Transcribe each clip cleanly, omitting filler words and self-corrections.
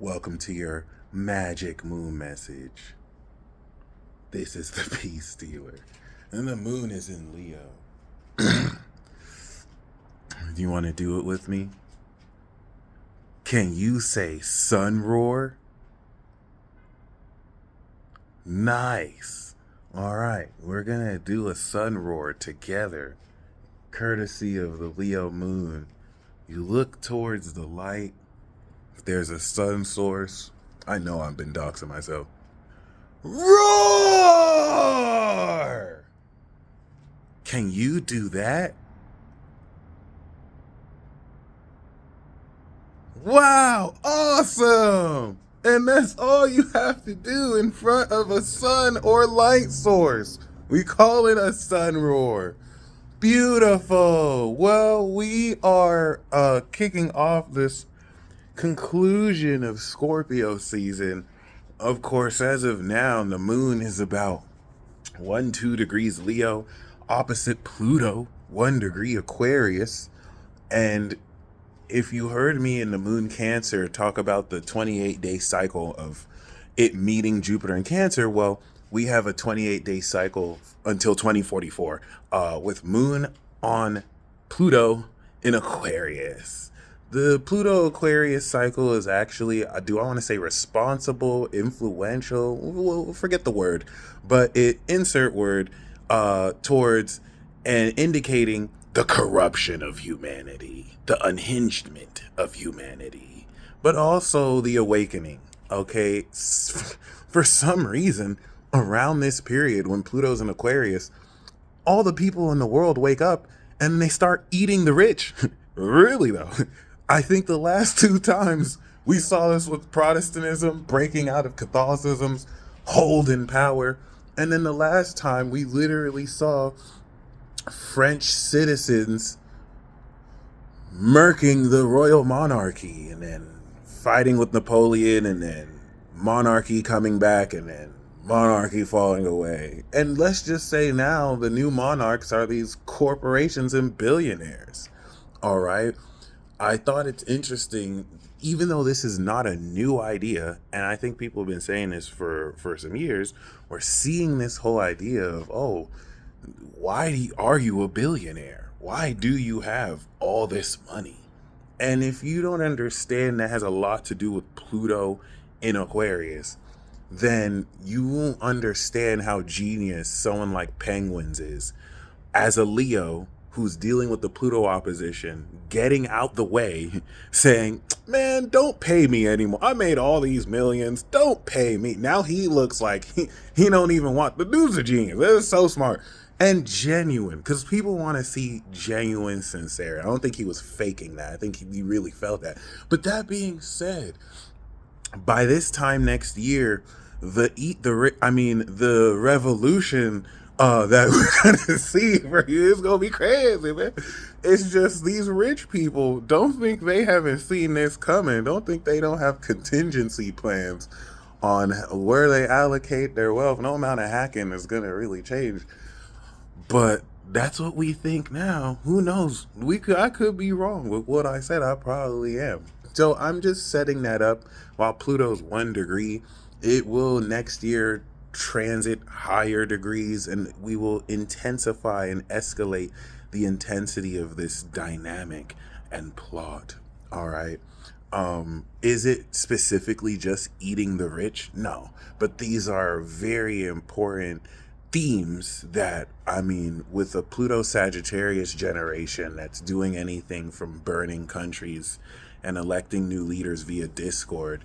Welcome to your magic moon message. This is the peace dealer. And the moon is in Leo. Do you want to do it with me? Can you say sun roar? Nice. All right, we're going to do a sun roar together, courtesy of the Leo moon. You look towards the light. If there's a sun source, I know I've been doxing myself. Roar! Can you do that? Wow, awesome! And that's all you have to do in front of a sun or light source. We call it a sun roar. Beautiful. Well, we are kicking off this conclusion of Scorpio season. Of course, as of now, the moon is about 2 degrees Leo, opposite Pluto, 1 degree Aquarius. And if you heard me in the moon Cancer talk about the 28-day cycle of it meeting Jupiter in Cancer, well, we have a 28-day cycle until 2044 with moon on Pluto in Aquarius. The Pluto Aquarius cycle is actually, do I want to say responsible, influential? We'll forget the word, but it insert word towards and indicating the corruption of humanity, the unhingedment of humanity, but also the awakening. Okay, for some reason, around this period when Pluto's in Aquarius, all the people in the world wake up and they start eating the rich. Really though, I think the last 2 times we saw this with Protestantism breaking out of Catholicism's hold in power, and then the last time we literally saw French citizens murking the royal monarchy and then fighting with Napoleon and then monarchy coming back and then monarchy falling away. And let's just say now the new monarchs are these corporations and billionaires. All right. I thought it's interesting, even though this is not a new idea, and I think people have been saying this for some years, we're seeing this whole idea of, oh, why are you a billionaire? Why do you have all this money? And if you don't understand that has a lot to do with Pluto in Aquarius, then you won't understand how genius someone like Penguins is. As a Leo who's dealing with the Pluto opposition, getting out the way, saying, man, don't pay me anymore. I made all these millions. Don't pay me. Now he looks like he don't even want, the dude's a genius. That is so smart. And genuine, because people want to see genuine sincerity. I don't think he was faking that. I think he really felt that. But that being said, by this time next year, the revolution that we're gonna see for you is gonna be crazy, man. It's just these rich people don't think they haven't seen this coming. Don't think they don't have contingency plans on where they allocate their wealth. No amount of hacking is gonna really change. But that's what we think now. Who knows? I could be wrong with what I said. I probably am. So I'm just setting that up. While Pluto's 1 degree, it will next year transit higher degrees, and we will intensify and escalate the intensity of this dynamic and plot. All right. Is it specifically just eating the rich? No, but these are very important themes that, with a Pluto Sagittarius generation that's doing anything from burning countries and electing new leaders via Discord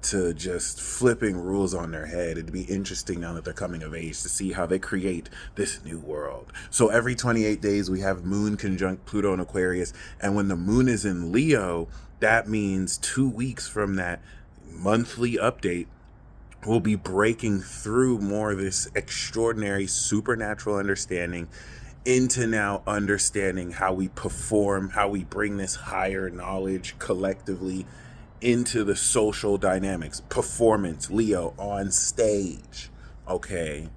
to just flipping rules on their head. It'd be interesting now that they're coming of age to see how they create this new world. So every 28 days we have moon conjunct Pluto in Aquarius, and when the moon is in Leo, that means 2 weeks from that monthly update, we'll be breaking through more of this extraordinary supernatural understanding into now understanding how we perform, how we bring this higher knowledge collectively into the social dynamics. Performance, Leo, on stage. Okay.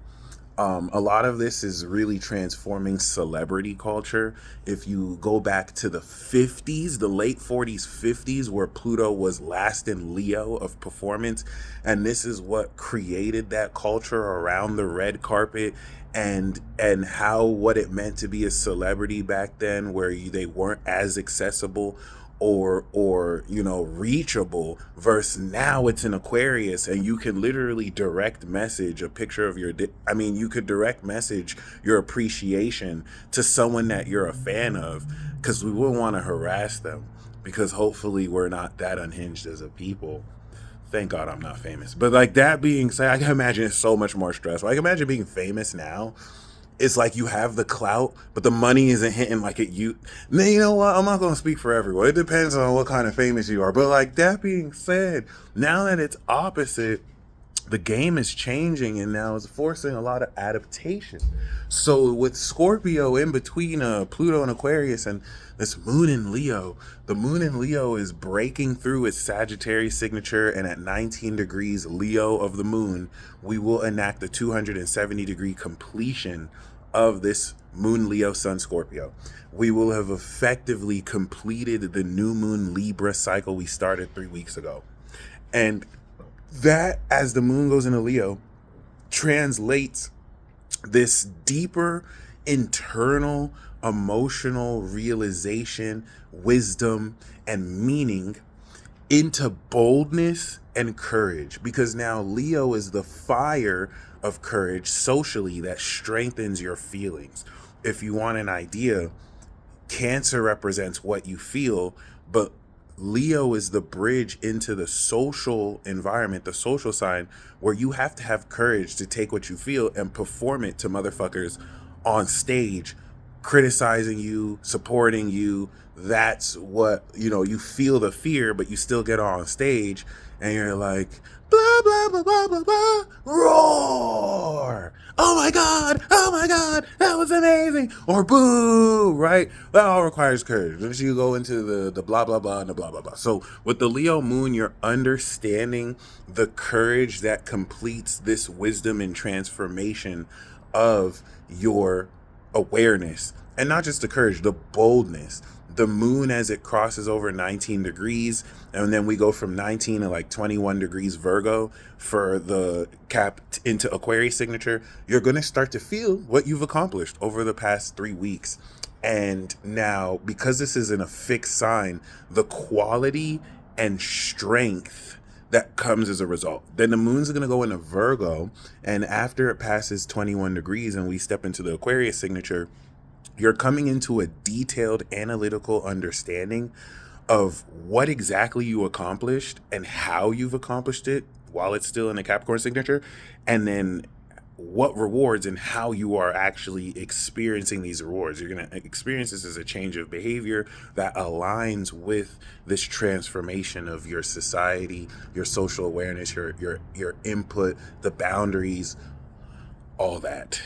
A lot of this is really transforming celebrity culture. If you go back to the 50s, the late 40s, 50s, where Pluto was last in Leo of performance, and this is what created that culture around the red carpet, and how what it meant to be a celebrity back then, where they weren't as accessible or reachable, versus now it's an Aquarius, and you can literally direct message a picture of you could direct message your appreciation to someone that you're a fan of, because we wouldn't want to harass them, because hopefully we're not that unhinged as a people. Thank God I'm not famous. But like, that being said, I can imagine it's so much more stressful. I can imagine being famous now. It's like you have the clout, but the money isn't hitting like it you. Now, you know what? I'm not going to speak for everyone. It depends on what kind of famous you are. But like, that being said, now that it's opposite, the game is changing, and now it's forcing a lot of adaptation. So with Scorpio in between Pluto and Aquarius, and this moon in Leo, the moon in Leo is breaking through its Sagittarius signature, and at 19 degrees Leo of the moon, we will enact the 270-degree completion of this moon Leo sun Scorpio. We will have effectively completed the new moon Libra cycle we started 3 weeks ago. And that, as the moon goes into Leo, translates this deeper internal emotional realization, wisdom, and meaning into boldness and courage, because now Leo is the fire of courage socially that strengthens your feelings. If you want an idea, Cancer represents what you feel, but Leo is the bridge into the social environment, the social sign, where you have to have courage to take what you feel and perform it to motherfuckers on stage, criticizing you, supporting you. That's what, you feel the fear, but you still get on stage and you're like, blah, blah, blah, blah, blah, blah, roar. Oh my God, that was amazing. Or boo, right? That all requires courage. Once you go into the blah, blah, blah, and the blah, blah, blah. So with the Leo moon, you're understanding the courage that completes this wisdom and transformation of your awareness. And not just the courage, the boldness. The moon, as it crosses over 19 degrees, and then we go from 19 to like 21 degrees Virgo for the cap into Aquarius signature, you're going to start to feel what you've accomplished over the past 3 weeks. And now, because this is in a fixed sign, the quality and strength that comes as a result. Then the moon's going to go into Virgo, and after it passes 21 degrees and we step into the Aquarius signature, you're coming into a detailed analytical understanding of what exactly you accomplished and how you've accomplished it while it's still in the Capricorn signature, and then what rewards and how you are actually experiencing these rewards. You're going to experience this as a change of behavior that aligns with this transformation of your society, your social awareness, your input, the boundaries, all that.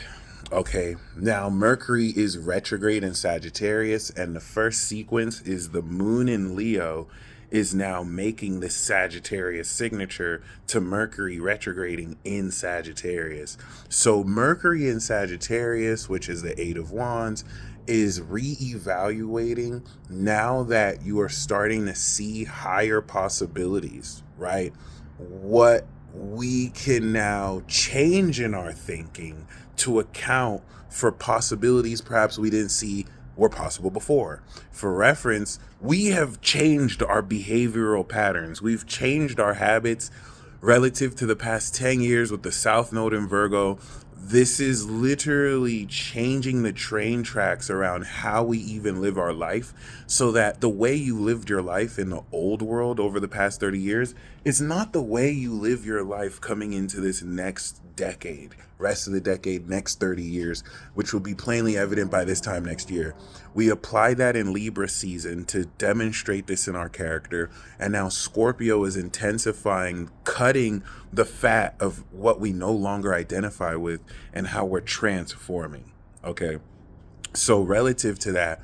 Okay, now Mercury is retrograde in Sagittarius, and the first sequence is the moon in Leo is now making the Sagittarius signature to Mercury retrograding in Sagittarius. So Mercury in Sagittarius, which is the Eight of Wands, is re-evaluating now that you are starting to see higher possibilities, right? What we can now change in our thinking to account for possibilities perhaps we didn't see were possible before. For reference, we have changed our behavioral patterns. We've changed our habits relative to the past 10 years with the South Node in Virgo. This is literally changing the train tracks around how we even live our life, so that the way you lived your life in the old world over the past 30 years is not the way you live your life coming into this next decade, rest of the decade, next 30 years, which will be plainly evident by this time next year. We apply that in Libra season to demonstrate this in our character, and now Scorpio is intensifying, cutting the fat of what we no longer identify with and how we're transforming. Okay, so relative to that,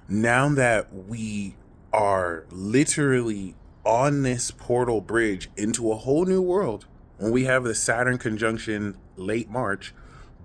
now that we are literally on this portal bridge into a whole new world, when we have the Saturn conjunction late March,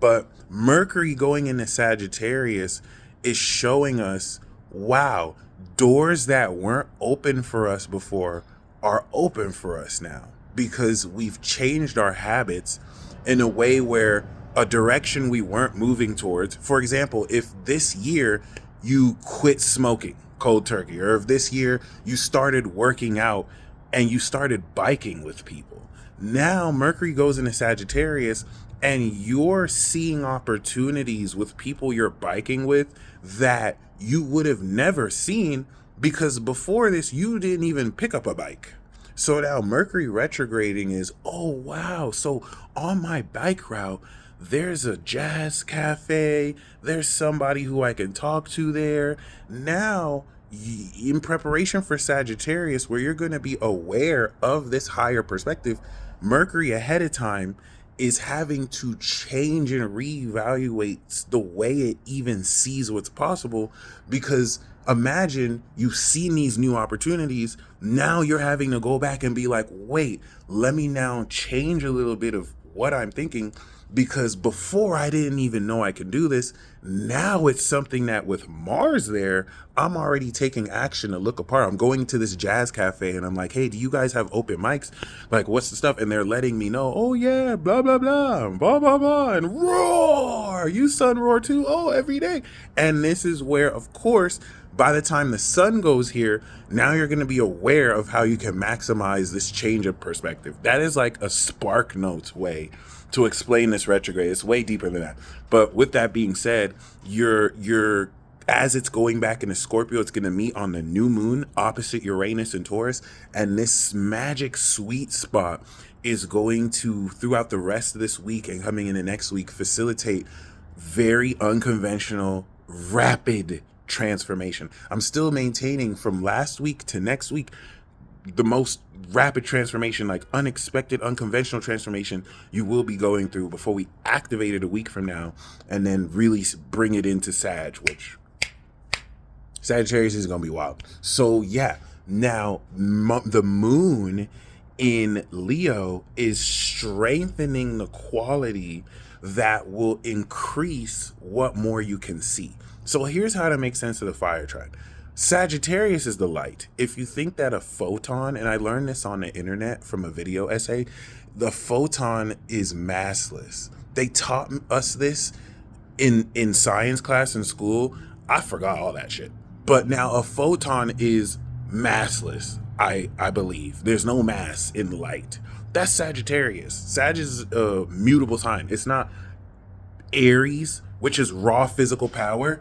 But Mercury going into Sagittarius is showing us, wow, doors that weren't open for us before are open for us now because we've changed our habits in a way where a direction we weren't moving towards. For example, if this year you quit smoking cold turkey, or if this year you started working out and you started biking with people, now Mercury goes into Sagittarius and you're seeing opportunities with people you're biking with that you would have never seen because before this you didn't even pick up a bike. So now Mercury retrograding is, oh wow, so on my bike route there's a jazz cafe, there's somebody who I can talk to there. Now in preparation for Sagittarius, where you're going to be aware of this higher perspective, Mercury ahead of time is having to change and reevaluate the way it even sees what's possible. Because imagine you've seen these new opportunities, now you're having to go back and be like, wait, let me now change a little bit of what I'm thinking, because before I didn't even know I could do this. Now it's something that with Mars there, I'm already taking action to look apart. I'm going to this jazz cafe and I'm like, hey, do you guys have open mics? Like, what's the stuff? And they're letting me know, oh yeah, blah, blah, blah, blah, blah, blah, and roar. You sun roar too? Oh, every day. And this is where, of course, by the time the sun goes here, now you're going to be aware of how you can maximize this change of perspective. That is like a Spark Notes way to explain this retrograde. It's way deeper than that. But with that being said, you're as it's going back into Scorpio, it's going to meet on the new moon opposite Uranus and Taurus. And this magic sweet spot is going to, throughout the rest of this week and coming into next week, facilitate very unconventional, rapid transformation. I'm still maintaining from last week to next week the most rapid transformation, like unexpected, unconventional transformation you will be going through before we activate it a week from now and then really bring it into Sag, which Sagittarius is going to be wild. So yeah, now the moon in Leo is strengthening the quality that will increase what more you can see. So here's how to make sense of the fire trine. Sagittarius is the light. If you think that a photon, and I learned this on the internet from a video essay, the photon is massless. They taught us this in science class in school. I forgot all that shit. But now a photon is massless, I believe. There's no mass in light. That's Sagittarius. Sag is a mutable sign. It's not Aries, which is raw physical power.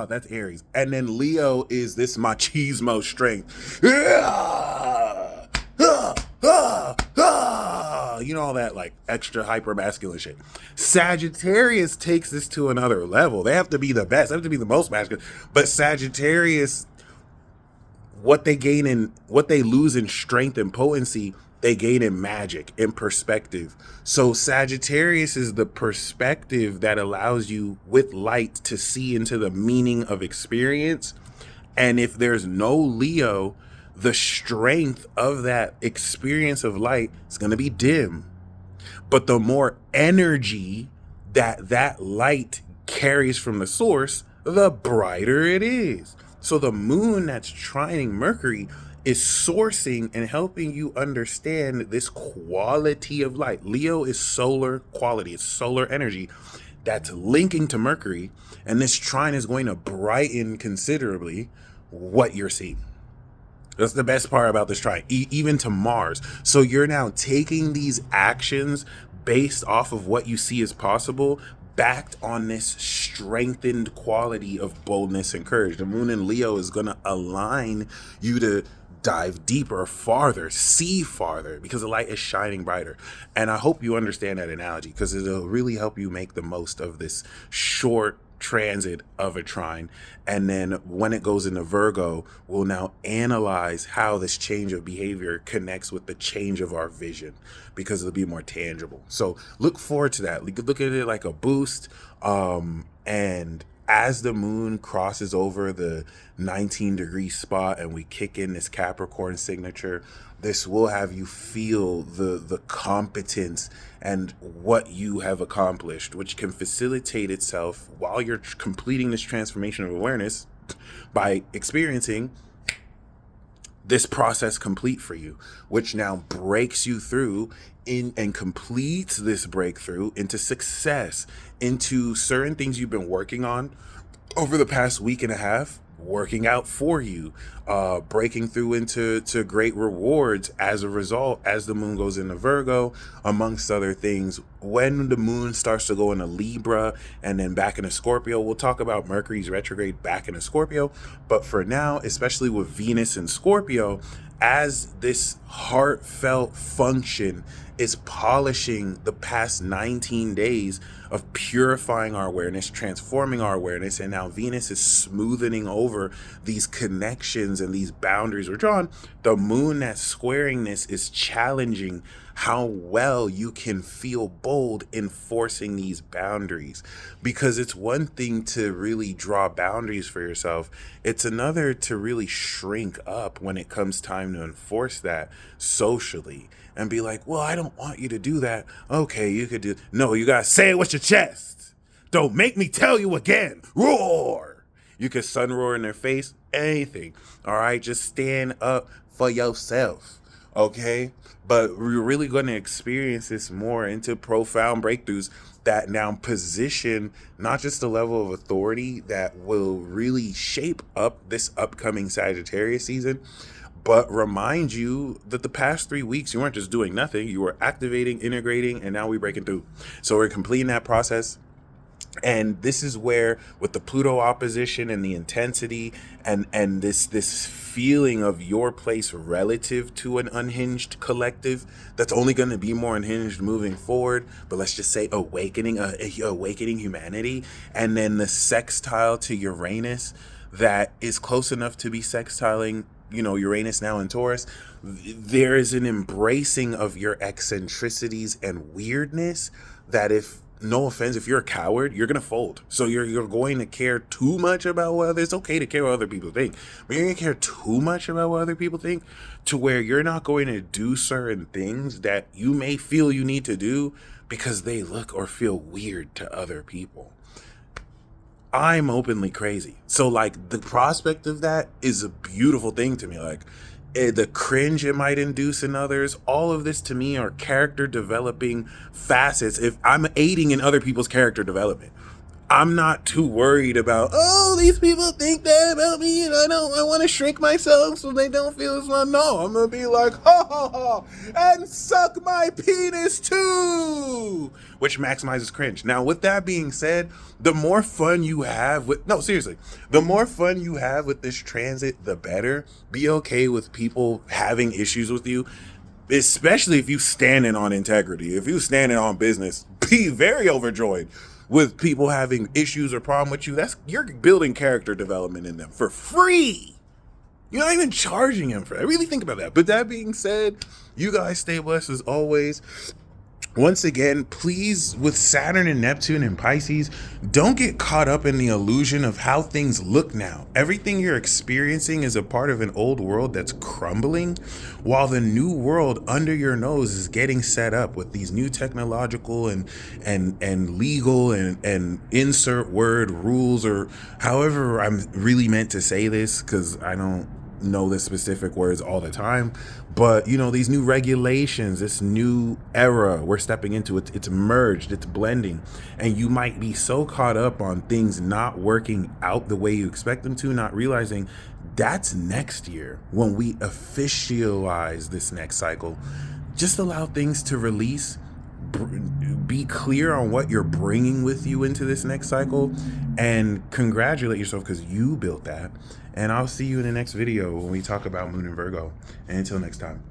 That's Aries. And then Leo is this machismo strength. You know, all that like extra hyper masculine shit. Sagittarius takes this to another level. They have to be the best. They have to be the most masculine. But Sagittarius, what they lose in strength and potency, they gain in magic, in perspective. So Sagittarius is the perspective that allows you with light to see into the meaning of experience. And if there's no Leo, the strength of that experience of light is going to be dim. But the more energy that light carries from the source, the brighter it is. So the moon that's trining Mercury is sourcing and helping you understand this quality of light. Leo is solar quality. It's solar energy that's linking to Mercury. And this trine is going to brighten considerably what you're seeing. That's the best part about this trine, even to Mars. So you're now taking these actions based off of what you see as possible, backed on this strengthened quality of boldness and courage. The moon in Leo is going to align you to dive deeper, farther, see farther, because the light is shining brighter. And I hope you understand that analogy, because it'll really help you make the most of this short transit of a trine. And then when it goes into Virgo, we'll now analyze how this change of behavior connects with the change of our vision, because it'll be more tangible. So look forward to that. Look at it like a boost. And as the moon crosses over the 19-degree spot and we kick in this Capricorn signature, this will have you feel the competence and what you have accomplished, which can facilitate itself while you're completing this transformation of awareness by experiencing this process complete for you, which now breaks you through in and completes this breakthrough into success, into certain things you've been working on over the past week and a half, working out for you, breaking through into great rewards as a result, as the moon goes into Virgo, amongst other things. When the moon starts to go into Libra and then back into Scorpio, we'll talk about Mercury's retrograde back into Scorpio. But for now, especially with Venus and Scorpio, as this heartfelt function is polishing the past 19 days of purifying our awareness, transforming our awareness, and now Venus is smoothing over these connections and these boundaries we're drawn. The moon that's squaring this is challenging how well you can feel bold in forcing these boundaries, because it's one thing to really draw boundaries for yourself, it's another to really shrink up when it comes time to enforce that socially and be like, well, I don't want you to do that. Okay, you could do. No, you gotta say it with your chest. Don't make me tell you again. Roar. You could sun roar in their face, anything. All right, just stand up for yourself. Okay, but we're really going to experience this more into profound breakthroughs that now position not just the level of authority that will really shape up this upcoming Sagittarius season, but remind you that the past 3 weeks you weren't just doing nothing, you were activating, integrating, and now we're breaking through. So we're completing that process. And this is where, with the Pluto opposition and the intensity and this feeling of your place relative to an unhinged collective that's only going to be more unhinged moving forward, but let's just say awakening humanity, and then the sextile to Uranus that is close enough to be sextiling, Uranus now in Taurus. There is an embracing of your eccentricities and weirdness that, if no offense, if you're a coward, you're going to fold. So you're going to care too much about what others. It's okay to care what other people think, but you're going to care too much about what other people think to where you're not going to do certain things that you may feel you need to do because they look or feel weird to other people. I'm openly crazy. So like the prospect of that is a beautiful thing to me. Like the cringe it might induce in others, all of this to me are character developing facets. If I'm aiding in other people's character development, I'm not too worried about, oh, these people think that about me and I want to shrink myself so they don't feel as well. No, I'm going to be like, ha ha ha, and suck my penis too, which maximizes cringe. Now, with that being said, the more fun you have with, no, seriously, the more fun you have with this transit, the better. Be okay with people having issues with you, especially if you standing on integrity. If you standing on business, be very overjoyed with people having issues or problem with you. You're building character development in them for free. You're not even charging them for it. Really think about that. But that being said, you guys stay blessed as always. Once again, please, with Saturn and Neptune and Pisces, don't get caught up in the illusion of how things look now. Everything you're experiencing is a part of an old world that's crumbling, while the new world under your nose is getting set up with these new technological and legal and insert word rules, or however I'm really meant to say this, because I don't know the specific words all the time, but these new regulations, this new era we're stepping into, it's merged, it's blending, and you might be so caught up on things not working out the way you expect them to, not realizing that's next year when we officialize this next cycle. Just allow things to release. Be clear on what you're bringing with you into this next cycle, and congratulate yourself because you built that. And I'll see you in the next video when we talk about Moon and Virgo. And until next time.